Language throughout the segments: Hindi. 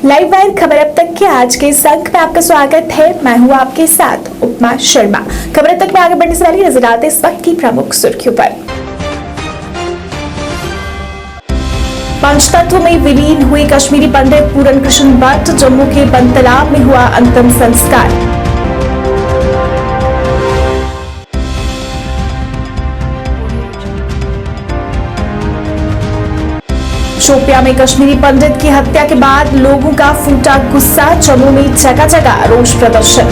लाइव वायर खबर अब तक के आज के इस अंक में आपका स्वागत है। मैं हूं आपके साथ उपमा शर्मा। खबर अब तक में आगे बढ़ने से पहले नजर आते इस वक्त की प्रमुख सुर्खियों पर। पंचतत्व में विलीन हुए कश्मीरी पंडित पूरन कृष्ण भट्ट, जम्मू के बनतलाब में हुआ अंतिम संस्कार। शोपियां में कश्मीरी पंडित की हत्या के बाद लोगों का फूटा गुस्सा, जम्मू में जगह जगह रोष प्रदर्शन।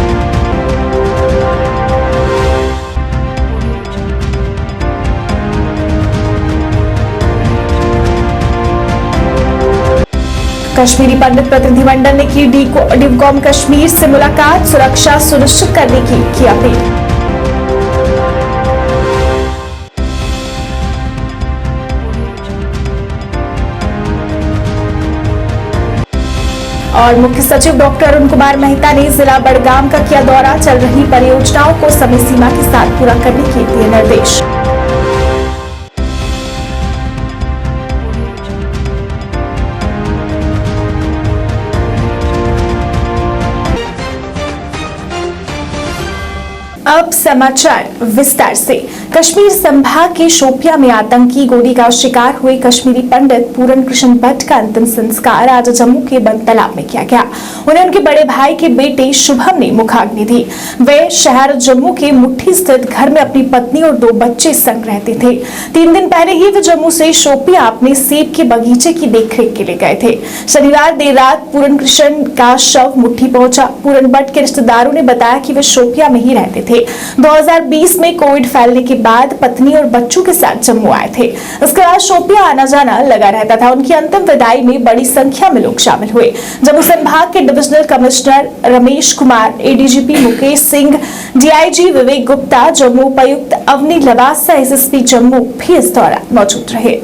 कश्मीरी पंडित प्रतिनिधिमंडल ने की डिवकॉम कश्मीर से मुलाकात, सुरक्षा सुनिश्चित करने की अपील। और मुख्य सचिव डॉक्टर अरुण कुमार मेहता ने जिला बड़गाम का किया दौरा, चल रही परियोजनाओं को समय सीमा के साथ पूरा करने के दिए निर्देश। अब समाचार विस्तार से। कश्मीर संभाग के शोपियां में आतंकी गोली का शिकार हुए कश्मीरी पंडित पूरन कृष्ण भट्ट का अंतिम संस्कार आज जम्मू के बनतलाब में किया गया। उन्हें उनके बड़े भाई के बेटे शुभम ने मुखाग्नि दी। वे शहर जम्मू के मुट्ठी स्थित घर में अपनी पत्नी और 2 बच्चे संग रहते थे। 3 दिन पहले ही वे जम्मू से शोपियां अपने सेब के बगीचे की देखरेख के लिए गए थे। शनिवार देर रात पूरन कृष्ण का शव मुट्ठी पहुंचा। पूरन भट्ट के रिश्तेदारों ने बताया कि वे शोपियां में ही रहते थे। 2020 में कोविड फैलने के बाद पत्नी और बच्चों के साथ जम्मू आए थे। इसके बाद शोपियां आना जाना लगा रहता था। उनकी अंतिम विदाई में बड़ी संख्या में लोग शामिल हुए। जम्मू संभाग के divisional commissioner Ramesh Kumar, ADGP Mukesh Singh, DIG Vivek Gupta, Jammu उपायुक्त अवनी लवासा, एसएसपी जम्मू भी इस दौरान मौजूद रहे।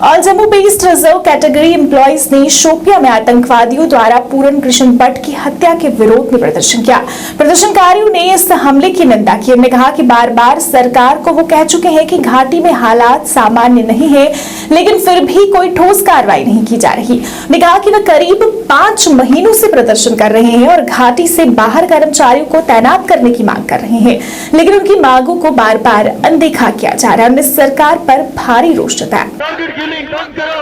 और Jammu based reserve category employees ने शोपियां में आतंकवादियों द्वारा पूरन कृष्ण भट्ट की हत्या के विरोध में प्रदर्शन किया। प्रदर्शनकारियों ने इस हमले की निंदा की। उन्होंने कहा कि बार बार सरकार को वो कह चुके हैं कि घाटी में हालात सामान्य नहीं है, लेकिन फिर भी कोई ठोस कार्रवाई नहीं की जा रही। उन्होंने कहा कि वे करीब 5 महीनों से प्रदर्शन कर रहे हैं और घाटी से बाहर कर्मचारियों को तैनात करने की मांग कर रहे हैं, लेकिन उनकी मांगों को बार बार अनदेखा किया जा रहा है। उन्होंने सरकार पर भारी रोष जताया। बंद करो,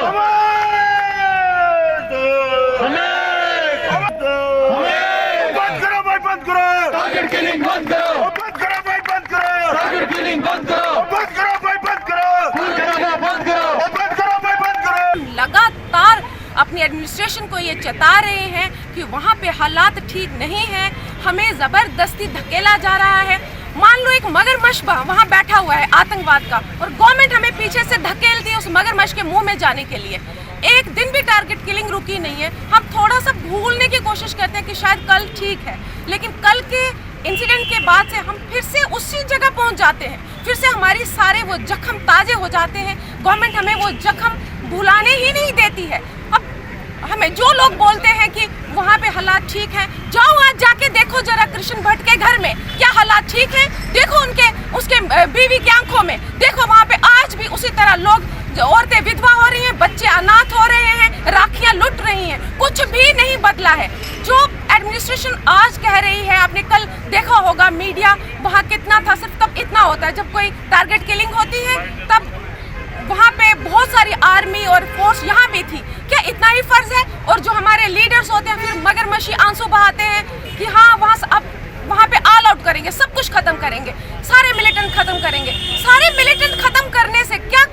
बंद करो भाई, बंद करो, टारगेट किलिंग बंद करो, बंद करो भाई, बंद करो, टारगेट किलिंग बंद करो, बंद करो भाई, बंद करो, बंद करो, बंद करो भाई, बंद करो। लगातार अपनी एडमिनिस्ट्रेशन को ये चेता रहे हैं कि वहाँ पे हालात ठीक नहीं है, हमें जबरदस्ती धकेला जा रहा है। मान लो एक मगरमच्छ वहाँ बैठा हुआ है आतंकवाद का, और गवर्नमेंट हमें पीछे से धकेलती है उस मगरमच्छ के मुंह में जाने के लिए। एक दिन भी टारगेट किलिंग रुकी नहीं है। हम थोड़ा सा भूलने की कोशिश करते हैं कि शायद कल ठीक है, लेकिन कल के इंसिडेंट के बाद से हम फिर से उसी जगह पहुँच जाते हैं। फिर से हमारी सारे वो जख्म ताजे हो जाते हैं। गवर्नमेंट हमें वो जख्म भुलाने ही नहीं देती है। अब हमें जो लोग बोलते हैं कि वहाँ पे हालात ठीक हैं, जाओ आज जाके देखो जरा कृष्ण भट्ट के घर में क्या हालात ठीक हैं। देखो उसके बीवी की आंखों में, देखो वहाँ पे आज भी उसी तरह लोग, औरतें विधवा हो रही हैं, बच्चे अनाथ हो रहे हैं, राखियां लुट रही हैं। कुछ भी नहीं बदला है। जो एडमिनिस्ट्रेशन आज कह रही है, आपने कल देखा होगा मीडिया, वहाँ कितना था, सिर्फ तब इतना होता है जब कोई टारगेट किलिंग होती है, तब वहाँ पे बहुत सारी आर्मी और फोर्स यहाँ भी थी। क्या इतना ही फर्ज है? और जो हमारे लीडर्स होते हैं फिर मगरमच्छी आंसू बहाते हैं कि हाँ वहाँ पे ऑल आउट करेंगे, सब कुछ खत्म करेंगे, सारे मिलिटेंट खत्म करेंगे। सारे मिलिटेंट खत्म करने से क्या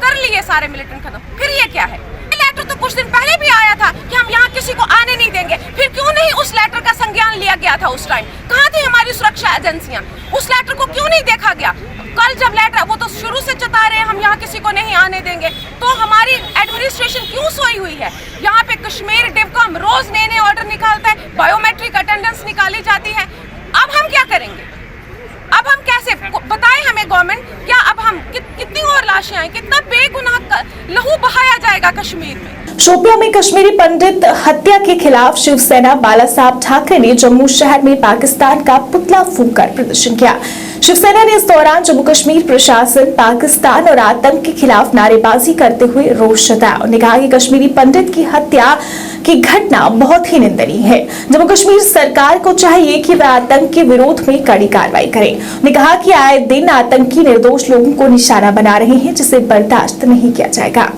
कर लिए? सारे मिलिटेंट खत्म, फिर ये क्या है? लेटर तो कुछ दिन पहले भी आया था कि हम यहाँ किसी को आने नहीं देंगे। फिर क्यों नहीं उस लेटर का संज्ञान लिया गया था? उस टाइम कहाँ थी हमारी सुरक्षा एजेंसियां? उस लेटर को क्यों नहीं देखा गया? कल जब लेटर, वो तो शुरू से चता रहे हैं हम यहाँ किसी को नहीं आने देंगे, तो हमारी एडमिनिस्ट्रेशन क्यों सोई हुई है? यहाँ पे कश्मीर डिवकॉम रोज नए नए ऑर्डर निकालता है, बायोमेट्रिक अटेंडेंस निकाली जाती है। अब हम क्या करेंगे? अब हम कैसे बताएं हमें गवर्नमेंट? क्या अब हम कितनी और लाशें आए, कितना बेगुनाह लहू बहाया जाएगा कश्मीर में? शोपियां में कश्मीरी पंडित हत्या के खिलाफ शिवसेना बाला साहब ठाकरे ने जम्मू शहर में पाकिस्तान का पुतला फूंककर प्रदर्शन किया। शिवसेना ने इस दौरान जम्मू कश्मीर प्रशासन, पाकिस्तान और आतंक के खिलाफ नारेबाजी करते हुए रोष जताया। उन्होंने कहा कि कश्मीरी पंडित की हत्या की घटना बहुत ही निंदनीय है। जम्मू कश्मीर सरकार को चाहिए कि वह आतंक के विरोध में कड़ी कार्रवाई करे। उन्होंने कहा कि आए दिन आतंकी निर्दोष लोगों को निशाना बना रहे हैं, जिसे बर्दाश्त नहीं किया जाएगा।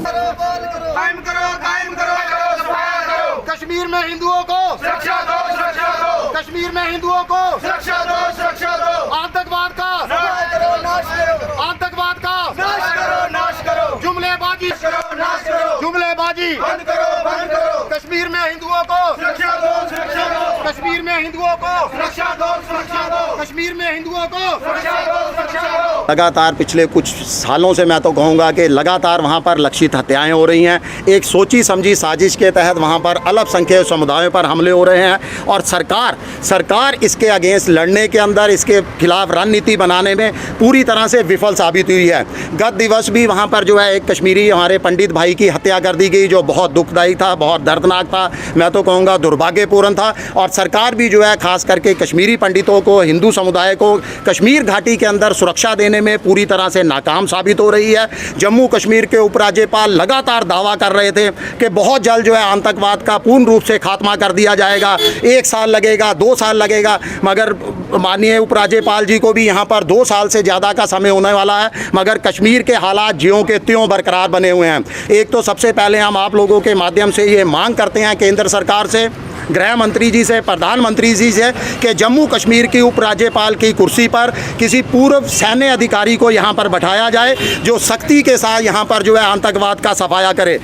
कश्मीर में हिंदुओं को सुरक्षा दो, सुरक्षा दो। कश्मीर में हिंदुओं को सुरक्षा दो, सुरक्षा दो। आतंकवाद का नाश करो, नाश करो। आतंकवाद का नाश करो, नाश करो। जुमलेबाजी करो, नाश करो। जुमलेबाजी बंद करो, बंद करो। कश्मीर में हिंदुओं को सुरक्षा दो, सुरक्षा दो। कश्मीर में हिंदुओं को सुरक्षा दो, सुरक्षा दो। कश्मीर में हिंदुओं को सुरक्षा दो, सुरक्षा दो। लगातार पिछले कुछ सालों से मैं तो कहूँगा कि लगातार वहाँ पर लक्षित हत्याएं हो रही हैं। एक सोची समझी साजिश के तहत वहाँ पर अल्पसंख्यक समुदायों पर हमले हो रहे हैं और सरकार इसके अगेंस्ट लड़ने के अंदर, इसके खिलाफ रणनीति बनाने में पूरी तरह से विफल साबित हुई है। गत दिवस भी वहाँ पर जो है एक कश्मीरी हमारे पंडित भाई की हत्या कर दी गई, जो बहुत दुखदायी था, बहुत दर्दनाक था, मैं तो कहूँगा दुर्भाग्यपूर्ण था। और सरकार भी जो है खास करके कश्मीरी पंडितों को, हिंदू समुदाय को कश्मीर घाटी के अंदर सुरक्षा देने में पूरी तरह से नाकाम साबित हो रही है। जम्मू कश्मीर के उपराज्यपाल लगातार दावा कर रहे थे कि बहुत जल्द जो है आतंकवाद का पूर्ण रूप से खात्मा कर दिया जाएगा, 1 साल लगेगा, 2 साल लगेगा, मगर माननीय उपराज्यपाल जी को भी यहाँ पर 2 साल से ज़्यादा का समय होने वाला है, मगर कश्मीर के हालात ज्यों के त्यों बरकरार बने हुए हैं। एक तो सबसे पहले हम आप लोगों के माध्यम से ये मांग करते हैं केंद्र सरकार से, गृह मंत्री जी से, प्रधानमंत्री जी से कि जम्मू कश्मीर की उपराज्यपाल की कुर्सी पर किसी पूर्व सैन्य अधिकारी को यहाँ पर बैठाया जाए, जो सख्ती के साथ यहाँ पर जो है आतंकवाद का सफाया करे।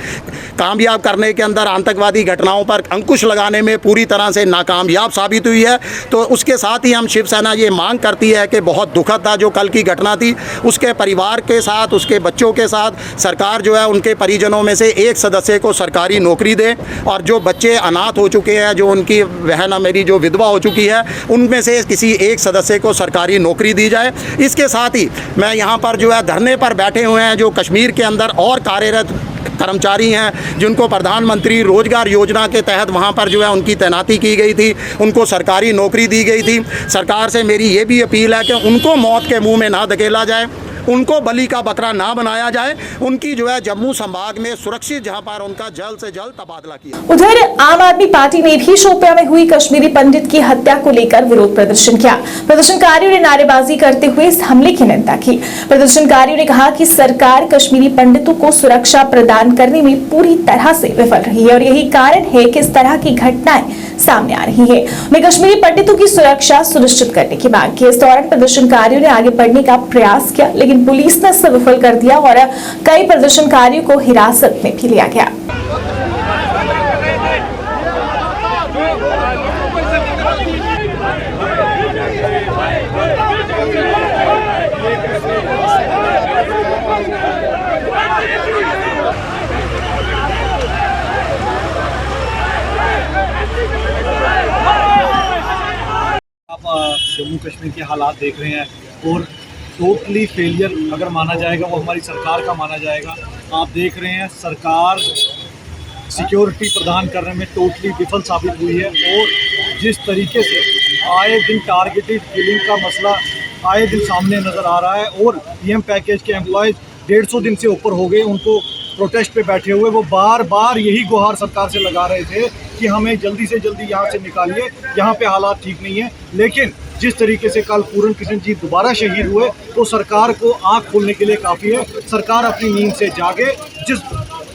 कामयाब करने के अंदर आतंकवादी घटनाओं पर अंकुश लगाने में पूरी तरह से नाकामयाब साबित हुई है। तो उसके साथ ही हम शिवसेना ये मांग करती है कि बहुत दुखद था जो कल की घटना थी, उसके परिवार के साथ, उसके बच्चों के साथ सरकार जो है उनके परिजनों में से एक सदस्य को सरकारी नौकरी दे, और जो बच्चे अनाथ हो चुके हैं, जो उनकी बहन मेरी जो विधवा हो चुकी है, उनमें से किसी एक सदस्य को सरकारी नौकरी दी जाए। इसके साथ ही मैं यहाँ पर जो है धरने पर बैठे हुए हैं जो कश्मीर के अंदर और कार्यरत कर्मचारी हैं, जिनको प्रधानमंत्री रोजगार योजना के तहत वहाँ पर जो है उनकी तैनाती की गई थी, उनको सरकारी नौकरी दी गई थी। सरकार से मेरी ये भी अपील है कि उनको मौत के मुंह में ना धकेला जाए, उनको बलि का बकरा ना बनाया जाए, उनकी जो है जम्मू संभाग में सुरक्षित जहां पर उनका जल्द से जल्द तबादला किया। उधर आम आदमी पार्टी ने भी शोपियां में हुई कश्मीरी पंडित की हत्या को लेकर विरोध प्रदर्शन किया। प्रदर्शनकारियों ने नारेबाजी करते हुए इस हमले की निंदा की। प्रदर्शनकारियों ने कहा कि सरकार कश्मीरी पंडितों को सुरक्षा प्रदान करने में पूरी तरह से विफल रही है और यही कारण है कि इस तरह की घटनाएं सामने आ रही है। उन्हें कश्मीरी पंडितों की सुरक्षा सुनिश्चित करने की मांग की। इस दौरान प्रदर्शनकारियों ने आगे बढ़ने का प्रयास किया, लेकिन पुलिस ने इसे विफल कर दिया और कई प्रदर्शनकारियों को हिरासत में भी लिया गया। जम्मू कश्मीर के हालात देख रहे हैं और टोटली फेलियर अगर माना जाएगा वो हमारी सरकार का माना जाएगा। आप देख रहे हैं सरकार सिक्योरिटी प्रदान करने में टोटली विफल साबित हुई है और जिस तरीके से आए दिन टारगेटेड किलिंग का मसला आए दिन सामने नज़र आ रहा है और पीएम पैकेज के एम्प्लॉयज़ 150 दिन से ऊपर हो गए उनको प्रोटेस्ट पे बैठे हुए, वो बार बार यही गुहार सरकार से लगा रहे थे कि हमें जल्दी से जल्दी यहाँ से निकालिए, यहाँ पे हालात ठीक नहीं है। लेकिन जिस तरीके से कल पूरन कृष्ण जी दोबारा शहीद हुए तो सरकार को आँख खोलने के लिए काफ़ी है। सरकार अपनी नींद से जागे, जिस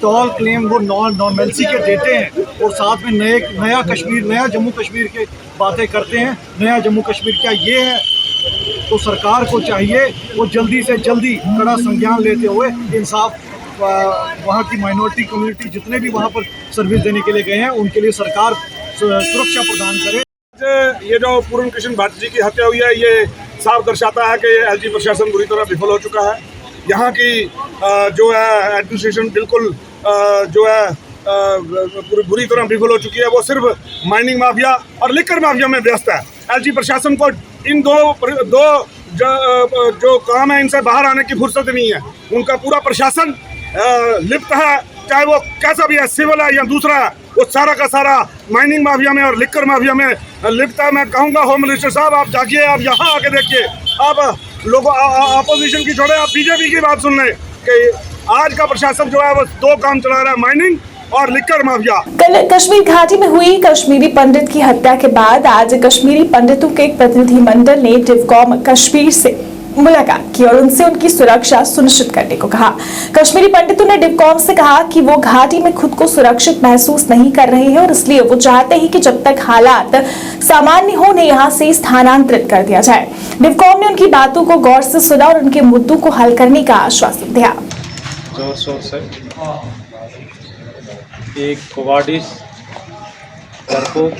टॉल क्लेम वो नॉर्मलसी के देते हैं और साथ में नया कश्मीर, नया जम्मू कश्मीर के बातें करते हैं, नया जम्मू कश्मीर क्या ये है, तो सरकार को चाहिए वो जल्दी से जल्दी कड़ा संज्ञान लेते हुए इंसाफ वहाँ की माइनॉरिटी कम्युनिटी जितने भी वहाँ पर सर्विस देने के लिए गए हैं उनके लिए सरकार सुरक्षा प्रदान करे। ये जो पूरन कृष्ण भाटी जी की हत्या हुई है, ये साफ दर्शाता है कि एलजी प्रशासन बुरी तरह विफल हो चुका है। यहाँ की जो है एडमिनिस्ट्रेशन बिल्कुल जो है बुरी तरह विफल हो चुकी है। वो सिर्फ माइनिंग माफिया और लिकर माफिया में व्यस्त है। एलजी प्रशासन को इन दो जो काम है इनसे बाहर आने की फुर्सत नहीं है। उनका पूरा प्रशासन लिप्त है चाहे वो कैसा भी है, सिविल है या दूसरा है, वो सारा का सारा माइनिंग माफिया में और लिक्कर माफिया में लिपटा है। मैं कहूँगा होम मिनिस्टर साहब, आप जागिए, आप यहाँ आके देखिए। आप लोगों अपोजिशन की छोड़े, आप बीजेपी की बात सुन लें कि आज का प्रशासन जो है वो दो काम चला रहा है, माइनिंग और लिक्कर माफिया। कल कश्मीर घाटी में हुई कश्मीरी पंडित की हत्या के बाद आज कश्मीरी पंडितों के एक प्रतिनिधिमंडल ने डिवकॉम कश्मीर से मुलाकात की और उनसे उनकी सुरक्षा सुनिश्चित करने को कहा। कश्मीरी पंडितों ने डिवकॉम से कहा कि वो घाटी में खुद को सुरक्षित महसूस नहीं कर रहे हैं और इसलिए वो चाहते हैं कि जब तक हालात सामान्य हो उन्हें यहाँ से स्थानांतरित कर दिया जाए। डिवकॉम ने उनकी बातों को गौर से सुना और उनके मुद्दों को हल करने का आश्वासन दिया। जोर से एक कोवाडिस डरपोक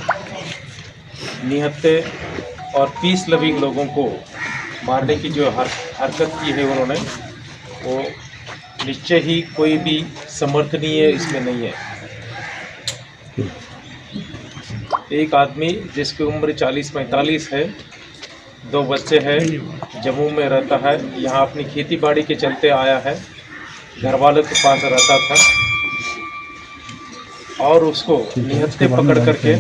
निहत्ते और 30 लविंग लोगों को मारने की जो हरकत की है उन्होंने, वो निश्चय ही कोई भी समर्थनीय इसमें नहीं है। एक आदमी जिसकी उम्र 40-45 है, 2 बच्चे हैं, जम्मू में रहता है, यहाँ अपनी खेती बाड़ी के चलते आया है, घर वालों के पास रहता था और उसको निहत्ते पकड़ करके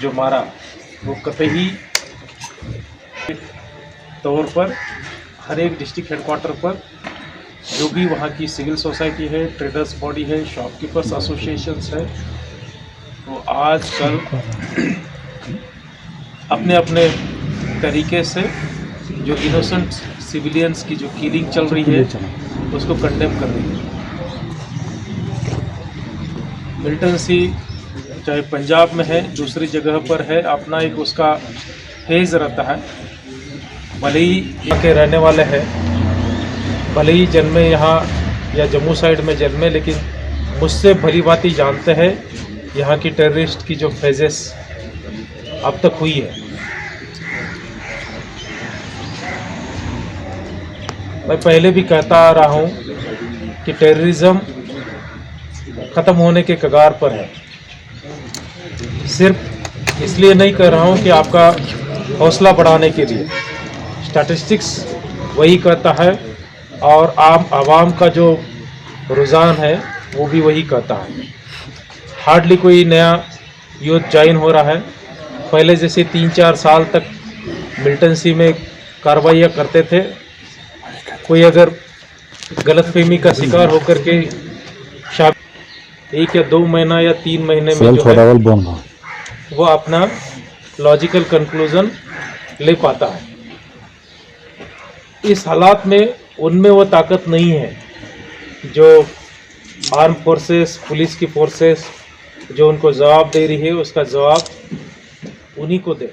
जो मारा वो कतई तौर पर हर एक डिस्ट्रिक्ट हेडक्वार्टर पर जो भी वहाँ की सिविल सोसाइटी है, ट्रेडर्स बॉडी है, शॉपकीपर्स एसोसिएशंस है, तो आज कल अपने अपने तरीके से जो इनोसेंट सिविलियंस की जो किलिंग चल रही है उसको कंडेम कर रही है। मिलिटेंसी चाहे पंजाब में है, दूसरी जगह पर है, अपना एक उसका फेज रहता है। भले ही यहाँ के रहने वाले हैं, भले ही जन्मे यहाँ या जम्मू साइड में जन्मे, लेकिन मुझसे भली भांति जानते हैं यहाँ की टेररिस्ट की जो फेजेस अब तक हुई है। मैं पहले भी कहता आ रहा हूँ कि टेररिज्म ख़त्म होने के कगार पर है। सिर्फ इसलिए नहीं कह रहा हूँ कि आपका हौसला बढ़ाने के लिए, स्टैटिस्टिक्स वही कहता है और आवाम का जो रुझान है वो भी वही कहता है। हार्डली कोई नया यूथ ज्वाइन हो रहा है। पहले जैसे 3-4 साल तक मिलिटेंसी में कार्रवाइयाँ करते थे, कोई अगर गलतफहमी का शिकार होकर के 1 या 2 महीना या 3 महीने में जो है वो अपना लॉजिकल कंक्लूजन ले पाता है। इस हालात में उनमें वो ताकत नहीं है जो आर्म फोर्सेस, पुलिस की फोर्सेस जो उनको जवाब दे रही है, उसका जवाब उन्हीं को दे।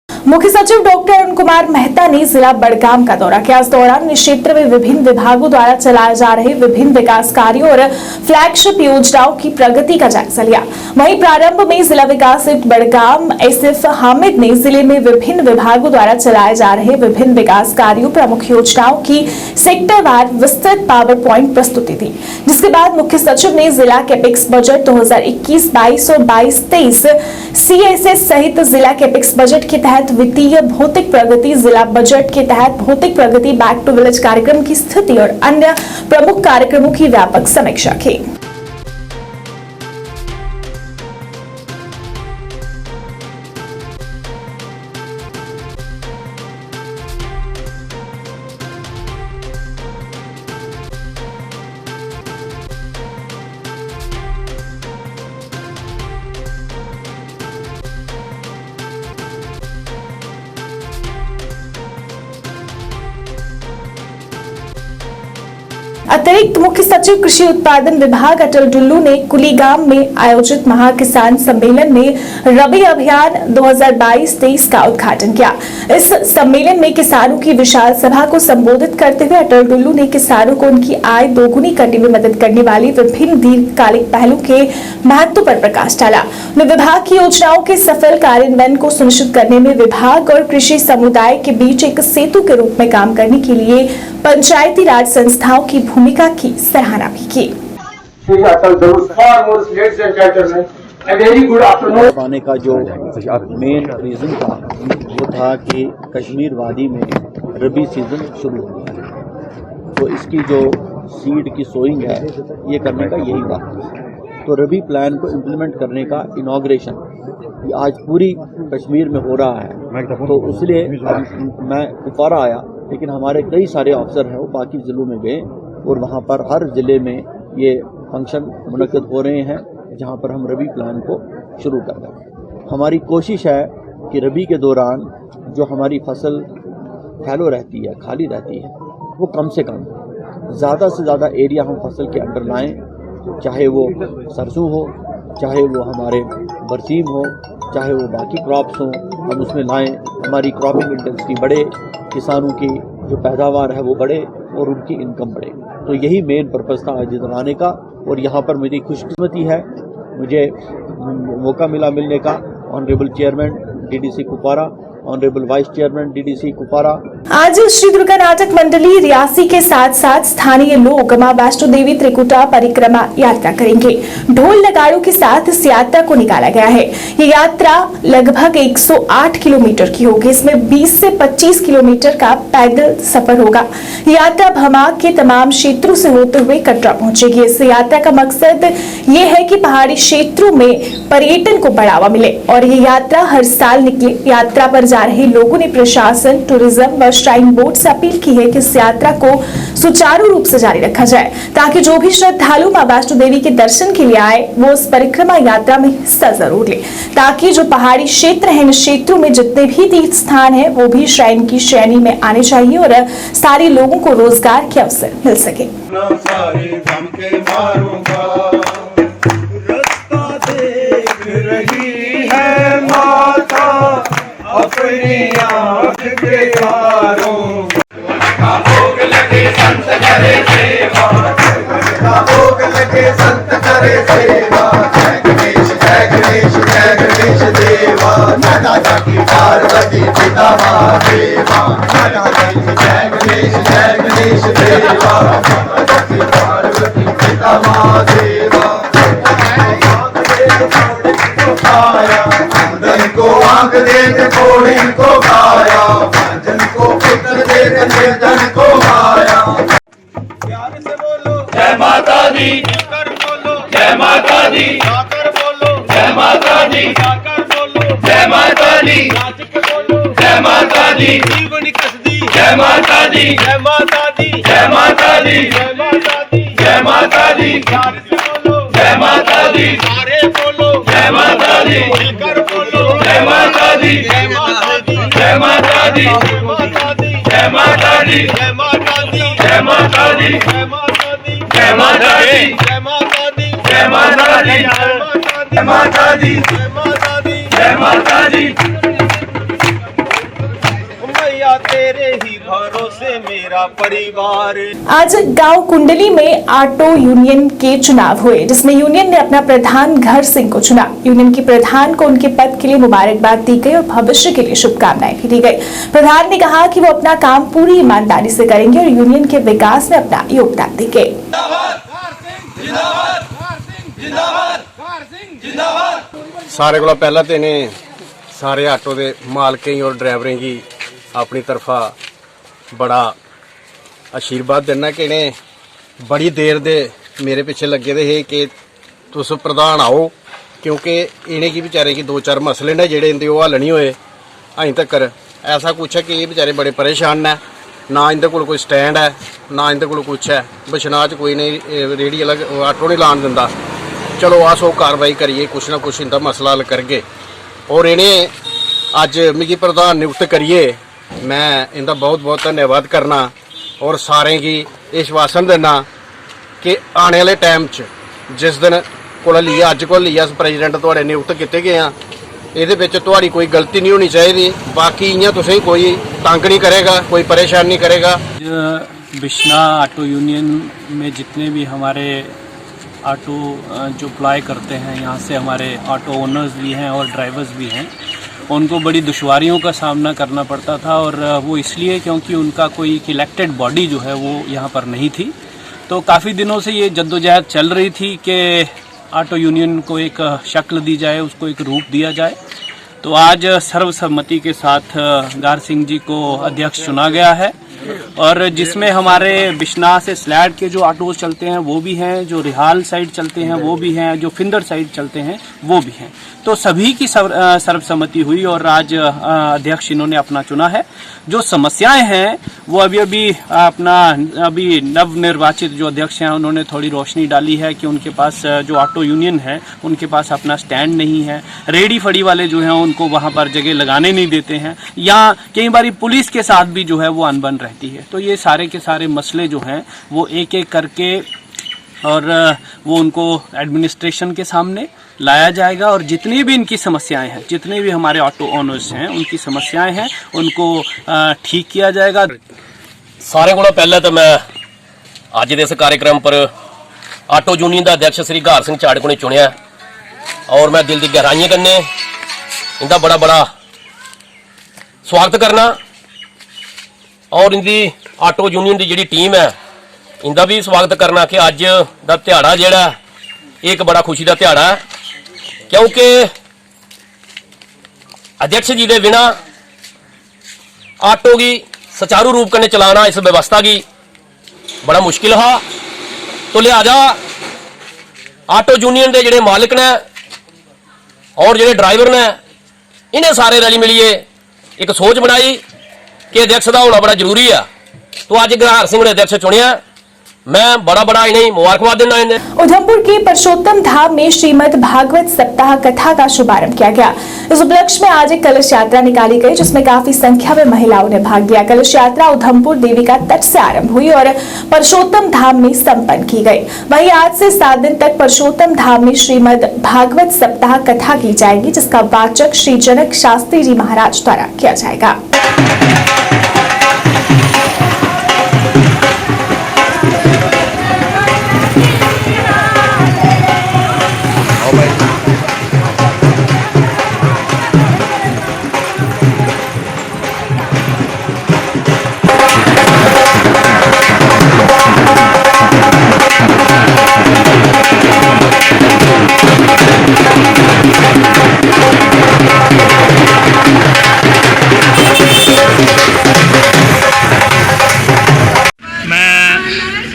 मुख्य सचिव डॉक्टर अरुण कुमार मेहता ने जिला बड़गाम का दौरा किया। इस दौरान इस क्षेत्र में विभिन्न विभागों द्वारा चलाए जा रहे विभिन्न विकास कार्यों और फ्लैगशिप योजनाओं की प्रगति का जायजा लिया। वहीं प्रारंभ में जिला विकास आयुक्त बड़गाम एसएफ हामिद ने जिले में विभिन्न विभागों द्वारा चलाए जा रहे विभिन्न विकास कार्यों, प्रमुख योजनाओं की सेक्टरवार विस्तृत पावर पॉइंट प्रस्तुति दी, जिसके बाद मुख्य सचिव ने जिला कैपेक्स बजट 2021-22 और 22-23 CSS सहित जिला कैपेक्स बजट के तहत वित्तीय भौतिक प्रगति, जिला बजट के तहत भौतिक प्रगति, बैक टू विलेज कार्यक्रम की स्थिति और अन्य प्रमुख कार्यक्रमों की व्यापक समीक्षा की। अतिरिक्त मुख्य सचिव कृषि उत्पादन विभाग अटल डुल्लू ने कुलीगाम में आयोजित महा किसान सम्मेलन में रबी अभियान 2022-23 का उद्घाटन किया। इस सम्मेलन में किसानों की विशाल सभा को संबोधित करते हुए अटल डुल्लू ने किसानों को उनकी आय दोगुनी करने में मदद करने वाली विभिन्न दीर्घकालिक पहलों के महत्व पर प्रकाश डाला। उन्होंने विभाग की योजनाओं के सफल कार्यान्वयन को सुनिश्चित करने में विभाग और कृषि समुदाय के बीच एक सेतु के रूप में काम करने के लिए पंचायती राज संस्थाओं की भूमिका की सराहना भी की। पाने का जो मेन रीज़न था वो था कि कश्मीर वादी में रबी सीज़न शुरू हो गया है, तो इसकी जो सीड की सोइंग है, ये करने का यही वक्त है। तो रबी प्लान को इम्प्लीमेंट करने का इनाग्रेशन आज पूरी कश्मीर में हो रहा है। तो इसलिए मैं कुपवारा आया, लेकिन हमारे कई सारे अफसर हैं वो बाकी ज़िलों में गए और वहाँ पर हर ज़िले में ये फंक्शन मुनक़्क़द हो रहे हैं जहाँ पर हम रबी प्लान को शुरू कर रहे हैं। हमारी कोशिश है कि रबी के दौरान जो हमारी फसल फैलो रहती है, खाली रहती है, वो कम से कम ज़्यादा से ज़्यादा एरिया हम फसल के अंदर लाएँ, चाहे वो सरसों हो, चाहे वो हमारे बरसीम हो, चाहे वो बाकी क्रॉप्स हों, हम उसमें लाएँ। हमारी क्रॉपिंग इंटेंसिटी बढ़े, किसानों की जो पैदावार है वो बढ़े और उनकी इनकम बढ़े। तो यही मेन पर्पज़ था आज इधर आने का। और यहाँ पर मेरी खुशकिस्मती है, मुझे मौका मिला मिलने का honourable chairman DDC Kupwara, honourable vice chairman DDC Kupwara. आज श्री दुर्गा नाटक मंडली रियासी के साथ साथ स्थानीय लोग मां वैष्णो देवी त्रिकुटा परिक्रमा यात्रा करेंगे। ढोल नगाड़ों के साथ इस यात्रा को निकाला गया है। ये यात्रा लगभग 108 किलोमीटर की होगी। इसमें 20 से 25 किलोमीटर का पैदल सफर होगा। यात्रा भमाग के तमाम क्षेत्रों से होते हुए कटरा पहुंचेगी। इस यात्रा का मकसद ये है कि पहाड़ी क्षेत्रों में पर्यटन को बढ़ावा मिले और ये यात्रा हर साल निकले। यात्रा पर जा रहे लोगों ने प्रशासन, टूरिज्म व श्राइन बोर्ड से अपील की है कि इस यात्रा को सुचारू रूप से जारी रखा जाए, ताकि जो भी श्रद्धालु मां वैष्णो देवी के दर्शन के लिए आए वो इस परिक्रमा यात्रा में हिस्सा जरूर ले, ताकि जो पहाड़ी क्षेत्र है, इन क्षेत्रों में जितने भी तीर्थ स्थान है वो भी श्राइन की श्रेणी में आने चाहिए और सारे लोगों को रोजगार के अवसर मिल सके। अपनी आँख के तारों का भोग लगे संत करे सेवा, का भोग लगे संत करे सेवा। जय गणेश जय गणेश जय गणेश देवा, माता की पार्वती पिता महादेवा। जय गणेश देवा, माता की पार्वती पिता महादेवा। को आंख देख कोड़ी को गाया, भजन को पुत्र देख निर्धन को माया। प्यार से बोलो जय माता दी, कर बोलो जय माता दी, जाकर बोलो जय माता दी, जाकर बोलो जय माता दी, नाच के बोलो जय माता दी, जीवन कसदी जय माता दी, जय माता दी, जय माता दी, जय माता दी, जय माता दी। प्यार से बोलो जय माता दी, सारे बोलो जय माता दी, मिलकर बोलो जय माता दी, जय माता दी, जय माता दी, जय माता दी, जय माता दी, जय माता दी, जय माता दी, जय माता दी, जय माता दी, जय माता दी, जय माता दी, जय माता दी, जय माता दी, जय माता दी। मैया तेरे ही भरोसे मेरा परिवार। आज गांव कुंडली में ऑटो यूनियन के चुनाव हुए, जिसमें यूनियन ने अपना प्रधान घर सिंह को चुना। यूनियन के प्रधान को उनके पद के लिए मुबारकबाद दी गई और भविष्य के लिए शुभकामनाएं भी दी गई। प्रधान ने कहा कि वो अपना काम पूरी ईमानदारी से करेंगे और यूनियन के विकास में अपना योगदान देंगे। सारे को पहला तो इन्हें सारे ऑटो के मालकें और ड्राइवरें की अपनी तरफा बड़ा आशीर्वाद देना कि इन्हें बड़ी देर दे मेरे पीछे लगे दे है कि तुस प्रधान आओ, क्योंकि इन्हें की बेचारे की 2-4 मसले ने जेडे इंदे वो हल नहीं होए अजें तक। ऐसा कुछ है कि ये बेचारे बड़े परेशान है, ना इंदे कोल कोई स्टैंड है, ना इंदे कोल कुछ है। बशनाह च कोई नहीं रेहड़ी अलग ऑटो नहीं लान दिंदा। चलो आ सो कार्रवाई करिए, कुछ ना कुछ इंदा मसला हल करगे। और इन्हें अज मिगी प्रधान नियुक्त करिए, मैं इनका बहुत बहुत धन्यवाद करना और सारें की आश्वासन देना कि आने वाले टाइम च जिस दिन को लिये अज को लिये अस प्रेजिडेंट थोड़े नियुक्त किए गए हैं, ये थोड़ी कोई गलती नहीं होनी चाहिए। बाकी इं तुसें कोई तंग नहीं करेगा, कोई परेशान नहीं करेगा। बिश्ना ऑटो यूनियन में जितने भी हमारे ऑटो जो अप्लाई करते हैं, यहाँ से हमारे ऑटो ओनर्स भी हैं और ड्राइवर्स भी हैं, उनको बड़ी दुश्वारियों का सामना करना पड़ता था। और वो इसलिए क्योंकि उनका कोई इलेक्टेड बॉडी जो है वो यहाँ पर नहीं थी। तो काफ़ी दिनों से ये जद्दोजहद चल रही थी कि ऑटो यूनियन को एक शक्ल दी जाए, उसको एक रूप दिया जाए। तो आज सर्वसम्मति के साथ गार सिंह जी को अध्यक्ष चुना गया है और जिसमें हमारे बिश्नाह से स्लैड के जो ऑटोज चलते हैं वो भी हैं, जो रिहाल साइड चलते हैं वो भी हैं, जो फिंदर साइड चलते हैं वो भी हैं। तो सभी की सर्वसम्मति हुई और आज अध्यक्ष इन्होंने अपना चुना है। जो समस्याएं हैं वो अभी नवनिर्वाचित जो अध्यक्ष हैं उन्होंने थोड़ी रोशनी डाली है कि उनके पास जो ऑटो यूनियन है उनके पास अपना स्टैंड नहीं है, रेडी फड़ी वाले जो हैं उनको वहाँ पर जगह लगाने नहीं देते हैं, या कई बार पुलिस के साथ भी जो है वो अनबन रहती है। तो ये सारे के सारे मसले जो हैं वो एक एक करके और वो उनको एडमिनिस्ट्रेशन के सामने लाया जाएगा और जितनी भी इनकी समस्याएं हैं, जितने भी हमारे ऑटो ओनर्स हैं उनकी समस्याएं हैं उनको ठीक किया जाएगा। सारे को पहले तो मैं अज दे इस कार्यक्रम पर ऑटो यूनियन का अध्यक्ष श्री घार सिंह चाड़ को चुनिया और मैं दिल की गहराइयां कन्ने इनका बड़ा बड़ा स्वागत करना और इनकी ऑटो यूनियन की जी टीम है इनका भी स्वागत करना कि अज का दिहाड़ा जिहड़ा एक बड़ा खुशी का दिहाड़ा है, क्योंकि अध्यक्ष जी के बिना ऑटो की सुचारू रूप कन्ने चलाना इस व्यवस्था की बड़ा मुश्किल है। तो लिहाजा ऑटो यूनियन के जिहड़े मालिक ने और जिहड़े ड्राइवर ने इन्हें सारे रली मिलिए एक सोच बनाई कि अध्यक्ष का होना बड़ा जरूरी है। तो अज घार सिंह ने अध्यक्ष चुनिया, मैं बड़ा इन्हें मुबारकबाद देना। इन्हें उधमपुर के परशोत्तम धाम में श्रीमद् भागवत सप्ताह कथा का शुभारंभ किया गया। इस उपलक्ष्य में आज एक कलश यात्रा निकाली गई जिसमें काफी संख्या में महिलाओं ने भाग लिया। कलश यात्रा उधमपुर देविका तट से आरंभ हुई और परशोत्तम धाम में संपन्न की गई। वहीं आज से 7 दिन तक परशोत्तम धाम में श्रीमद् भागवत सप्ताह कथा की जाएगी, जिसका वाचक श्री जनक शास्त्री जी महाराज द्वारा किया जाएगा।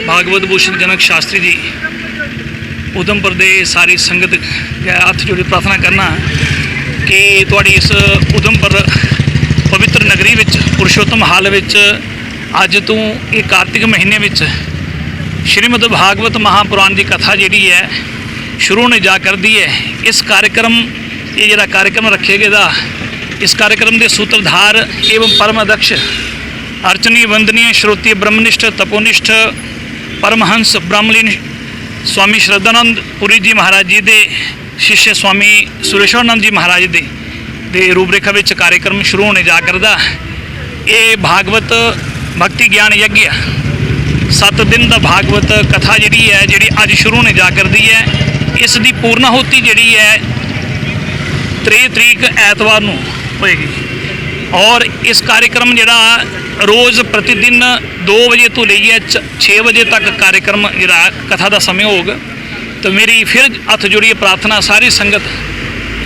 भागवत भूषण जनक शास्त्री जी उधमपुर दे सारी संगत के हथ जोड़ी प्रार्थना करना कि तुहाड़ी इस उधमपुर पवित्र नगरी विच पुरुषोत्तम हाल विच अज तो ये कार्तिक महीने विच श्रीमद् भागवत महापुराण की कथा जी है शुरू होने जा करती है। इस कार्यक्रम ये जिहड़ा कार्यक्रम रखे गए इस कार्यक्रम के सूत्रधार एवं परम अध्यक्ष अर्चनीय वंदनीय श्रोतीय ब्रह्मनिष्ठ तपोनिष्ठ परमहंस ब्रह्मलीन स्वामी श्रद्धानंद पुरी जी महाराज जी के शिष्य स्वामी सुरेश्वरानंद जी महाराज दे रूपरेखा विच कार्यक्रम शुरू होने जा करदा। ये भागवत भक्ति ज्ञान यज्ञ 7 दिन का भागवत कथा जी है जी अज शुरू होने जा करती है। इस दी पूर्णाहुति जी है 3 तरीक ऐतवार नूं होएगी और इस कार्यक्रम जिहड़ा रोज़ प्रतिदिन 2 बजे तो लेइए 6 बजे तक कार्यक्रम जिहड़ा कथा का समय होगा। तो मेरी फिर हथ जोड़िए प्रार्थना सारी संगत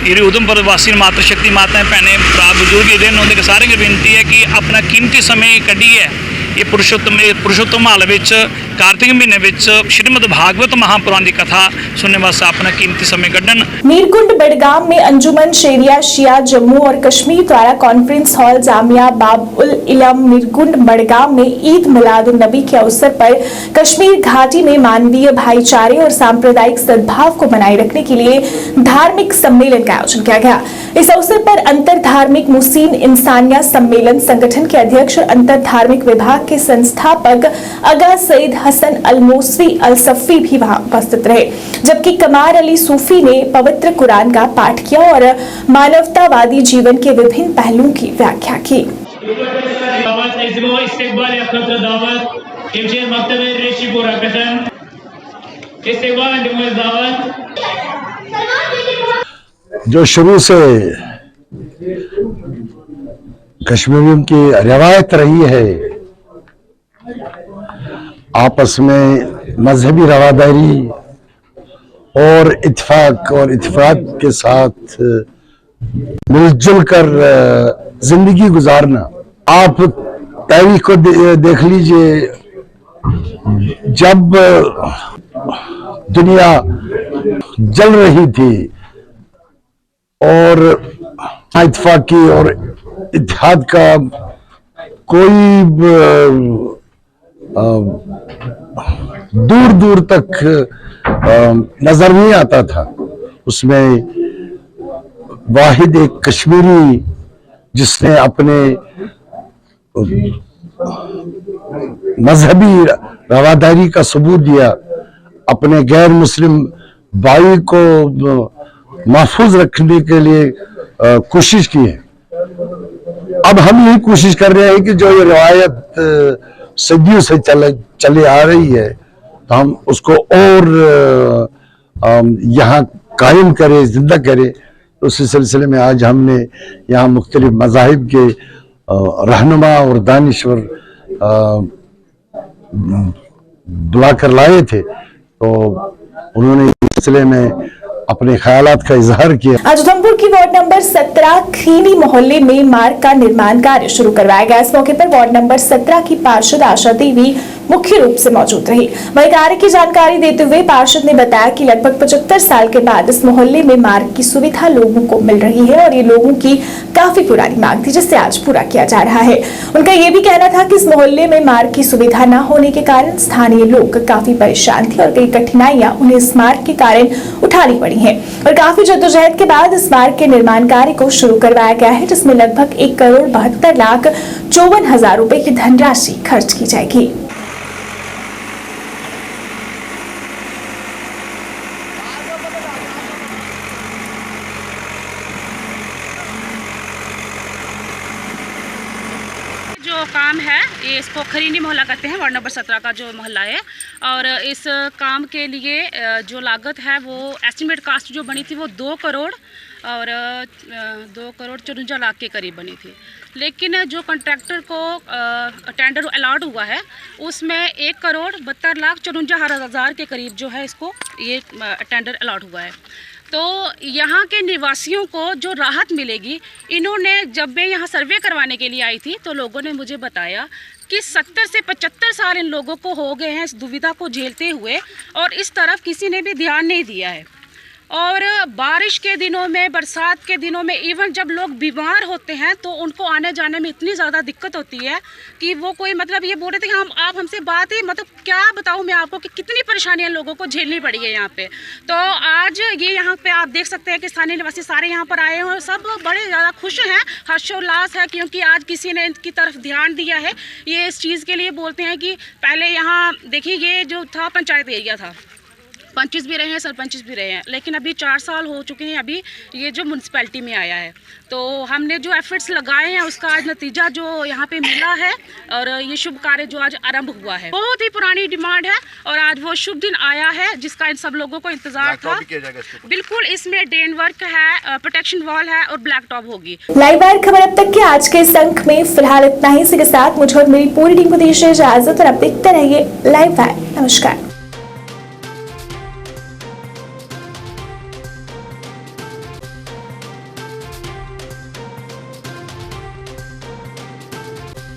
जी उधमपुर वासी मातृ शक्ति माताएं भैनें भरा बुजुर्ग दिन उनके सारे की बेनती है कि अपना कीमती समय कढ़िए ये पुरुषोत्तम हाल विच कार्तिक महीने विच श्रीमद् भागवत महापुराण की कथा सुनने वास्ते अपना कीमती समय कढ़न। मीरकुंड बड़गाम में अंजुमन शेरिया शिया जम्मू और कश्मीर द्वारा कॉन्फ्रेंस हॉल जामिया बाबुल इलम मीरकुंड बड़गाम में ईद मिलाद उन नबी के अवसर पर कश्मीर घाटी में मानवीय भाईचारे और सांप्रदायिक सद्भाव को बनाए रखने के लिए धार्मिक सम्मेलन का आयोजन किया गया। इस अवसर पर अंतर धार्मिक मुस्लिम इंसानिया सम्मेलन संगठन के अध्यक्ष और अंतर धार्मिक विभाग के संस्थापक अगा सईद हसन अल मोसवी अल सफ़ी भी वहां उपस्थित रहे, जबकि कमार अली सूफी ने पवित्र कुरान का पाठ किया और मानवतावादी जीवन के विभिन्न पहलुओं की व्याख्या की। जो शुरू से कश्मीरियों की रवायत रही है आपस में मजहबी रवादारी और इत्तेफाक और इत्तेफाक के साथ मिलजुल कर जिंदगी गुजारना। आप तारीख को देख लीजिए, जब दुनिया जल रही थी और इत्तेफाकी और इत्तेहाद का कोई दूर दूर तक नजर नहीं आता था, उसमें वाहिद एक कश्मीरी जिसने अपने मजहबी रवादारी का सबूत दिया, अपने गैर मुस्लिम भाई को महफूज रखने के लिए कोशिश की है। अब हम यही कोशिश कर रहे हैं कि जो ये रिवायत सदियों से चले आ रही है, तो हम उसको और यहाँ कायम करें, जिंदा करें। तो उसी सिलसिले में आज हमने यहाँ मुख्तलिफ मज़ाहिब के रहनुमा और दानिश्वर बुलाकर लाए थे, तो उन्होंने इस सिलसिले में अपने ख्यालात का इजहार किया। आज उधमपुर की वार्ड नंबर 17 खीनी मोहल्ले में मार्ग का निर्माण कार्य शुरू करवाया गया। इस मौके पर वार्ड नंबर 17 की पार्षद आशा देवी मुख्य रूप से मौजूद रही। वही कार्य की जानकारी देते हुए पार्षद ने बताया कि लगभग 75 साल के बाद इस मोहल्ले में मार्ग की सुविधा लोगों को मिल रही है और ये लोगों की काफी पुरानी मांग थी, जिसे आज पूरा किया जा रहा है। उनका ये भी कहना था कि इस मोहल्ले में मार्ग की सुविधा न होने के कारण स्थानीय लोग काफी परेशान थे और कई कठिनाइयां उन्हें इस मार्ग के कारण उठानी पड़ी है और काफी जद्दोजहद के बाद इस मार्ग के निर्माण कार्य को शुरू करवाया गया है, जिसमें लगभग 1,72,54,000 रुपए की धनराशि खर्च की जाएगी। जो काम है ये इसको खरीनी मोहल्ला कहते हैं, वार्ड नंबर 17 का जो मोहल्ला है। और इस काम के लिए जो लागत है वो एस्टिमेट कास्ट जो बनी थी वो 2 करोड़ और 2,54 लाख के करीब बनी थी। लेकिन जो कॉन्ट्रैक्टर को टेंडर अलॉट हुआ है उसमें 1,72,54,000 के करीब जो है इसको ये टेंडर अलॉट हुआ है। तो यहाँ के निवासियों को जो राहत मिलेगी, इन्होंने जब मैं यहाँ सर्वे करवाने के लिए आई थी तो लोगों ने मुझे बताया कि 70 से 75 साल इन लोगों को हो गए हैं इस दुविधा को झेलते हुए और इस तरफ किसी ने भी ध्यान नहीं दिया है। और बारिश के दिनों में, बरसात के दिनों में, इवन जब लोग बीमार होते हैं तो उनको आने जाने में इतनी ज़्यादा दिक्कत होती है कि वो कोई मतलब ये बोल रहे थे कि आप हमसे बात ही मतलब क्या बताऊँ मैं आपको कि कितनी परेशानियां लोगों को झेलनी पड़ी है यहाँ पे। तो आज ये यहाँ पे आप देख सकते हैं कि स्थानीय निवासी सारे यहाँ पर आए हैं और सब बड़े ज़्यादा खुश हैं, हर्षोल्लास है, क्योंकि आज किसी ने इनकी तरफ ध्यान दिया है। ये इस चीज़ के लिए बोलते हैं कि पहले यहाँ देखिए ये जो था पंचायत एरिया था, पंचिस भी रहे हैं, सरपंचिस भी रहे हैं, लेकिन अभी 4 साल हो चुके हैं अभी ये जो म्यूनसिपैलिटी में आया है। तो हमने जो एफर्ट्स लगाए हैं उसका आज नतीजा जो यहाँ पे मिला है और ये शुभ कार्य जो आज आरंभ हुआ है। बहुत ही पुरानी डिमांड है और आज वो शुभ दिन आया है जिसका इन सब लोगों को इंतजार था। बिल्कुल, इसमें ड्रेन वर्क है, प्रोटेक्शन वॉल है और ब्लैक टॉप होगी। लाइव वायर खबर अब तक के आज के इस अंक में फिलहाल इतना ही। इसी के साथ मुझे और मेरी पूरी टीम को दीजिए इजाजत और आप देखते रहिए लाइव वायर। नमस्कार।